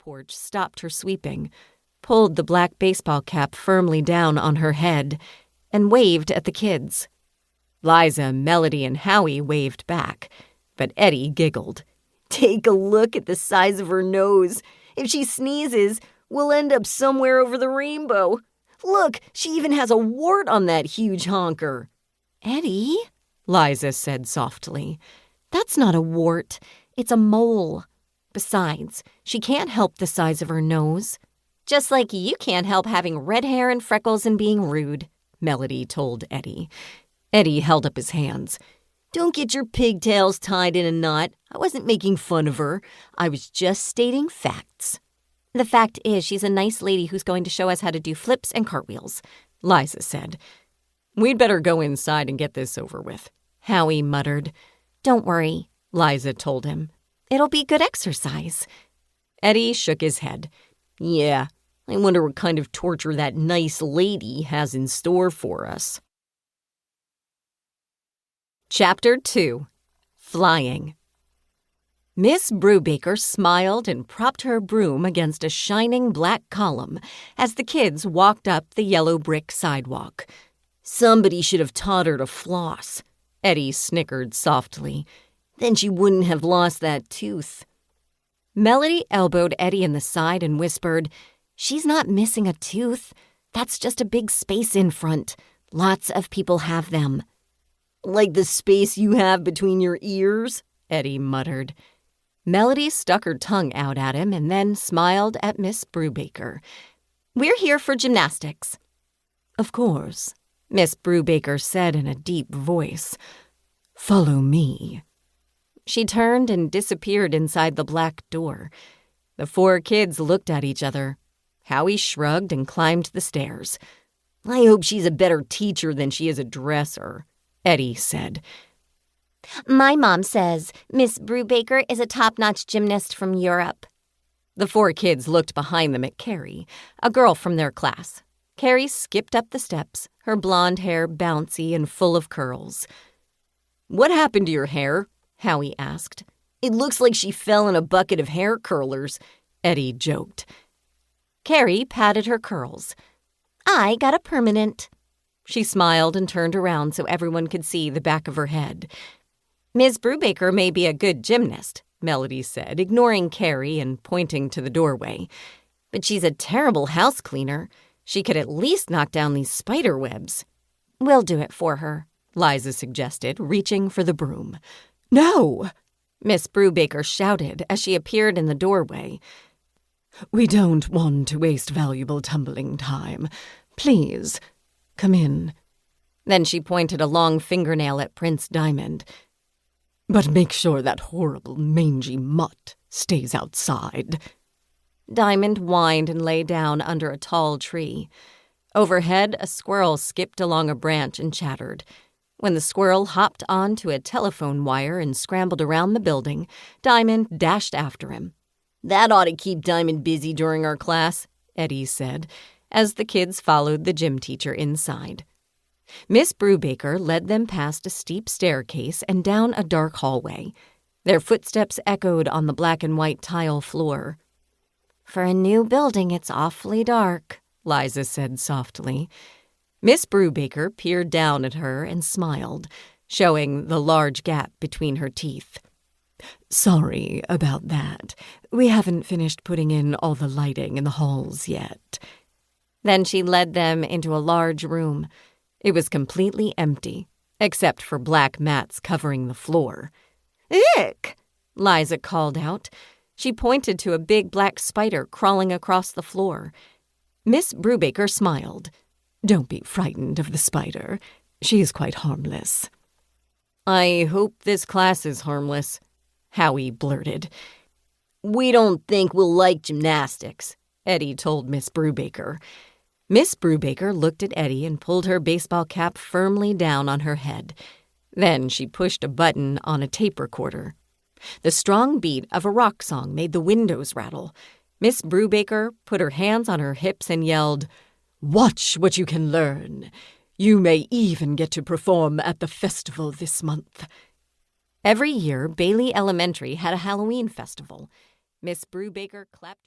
porch stopped her sweeping, pulled the black baseball cap firmly down on her head, and waved at the kids. Liza, Melody, and Howie waved back, but Eddie giggled. "Take a look at the size of her nose. If she sneezes, we'll end up somewhere over the rainbow. Look, she even has a wart on that huge honker." "Eddie," Liza said softly, "that's not a wart. It's a mole. Besides, she can't help the size of her nose." "Just like you can't help having red hair and freckles and being rude," Melody told Eddie. Eddie held up his hands. "Don't get your pigtails tied in a knot. I wasn't making fun of her. I was just stating facts." "The fact is she's a nice lady who's going to show us how to do flips and cartwheels," Liza said. "We'd better go inside and get this over with," Howie muttered. "Don't worry," Liza told him. "It'll be good exercise." Eddie shook his head. "Yeah, I wonder what kind of torture that nice lady has in store for us." Chapter 2. Flying. Miss Brewbaker smiled and propped her broom against a shining black column as the kids walked up the yellow brick sidewalk. "Somebody should have taught her to floss," Eddie snickered softly. "Then she wouldn't have lost that tooth." Melody elbowed Eddie in the side and whispered, "She's not missing a tooth. That's just a big space in front. Lots of people have them." "Like the space you have between your ears?" Eddie muttered. Melody stuck her tongue out at him and then smiled at Miss Brewbaker. "We're here for gymnastics." "Of course," Miss Brewbaker said in a deep voice. "Follow me." She turned and disappeared inside the black door. The four kids looked at each other. Howie shrugged and climbed the stairs. "I hope she's a better teacher than she is a dresser," Eddie said. "My mom says Miss Brewbaker is a top-notch gymnast from Europe." The four kids looked behind them at Carrie, a girl from their class. Carrie skipped up the steps, her blonde hair bouncy and full of curls. "What happened to your hair?" Howie asked. "It looks like she fell in a bucket of hair curlers," Eddie joked. Carrie patted her curls. "I got a permanent." She smiled and turned around so everyone could see the back of her head. "Miss Brewbaker may be a good Gymnast," Melody said, ignoring Carrie and pointing to the doorway. "But she's a terrible house cleaner. She could at least knock down these spider webs." "We'll do it for her," Liza suggested, reaching for the broom. "No!" Miss Brewbaker shouted as she appeared in the doorway. "We don't want to waste valuable tumbling time. Please, come in." Then she pointed a long fingernail at Prince Diamond. "But make sure that horrible mangy mutt stays outside." Diamond whined and lay down under a tall tree. Overhead, a squirrel skipped along a branch and chattered. When the squirrel hopped onto a telephone wire and scrambled around the building, Diamond dashed after him. "That ought to keep Diamond busy during our class," Eddie said, as the kids followed the gym teacher inside. Miss Brewbaker led them past a steep staircase and down a dark hallway. Their footsteps echoed on the black and white tile floor. "For a new building, it's awfully dark," Liza said softly. Miss Brewbaker peered down at her and smiled, showing the large gap between her teeth. "Sorry about that. We haven't finished putting in all the lighting in the halls yet." Then she led them into a large room. It was completely empty, except for black mats covering the floor. "Ick!" Liza called out. She pointed to a big black spider crawling across the floor. Miss Brewbaker smiled. "Don't be frightened of the spider. She is quite harmless." "I hope this class is harmless," Howie blurted. "We don't think we'll like gymnastics," Eddie told Miss Brewbaker. Miss Brewbaker looked at Eddie and pulled her baseball cap firmly down on her head. Then she pushed a button on a tape recorder. The strong beat of a rock song made the windows rattle. Miss Brewbaker put her hands on her hips and yelled, "Watch what you can learn. You may even get to perform at the festival this month." Every year, Bailey Elementary had a Halloween festival. Miss Brewbaker clapped her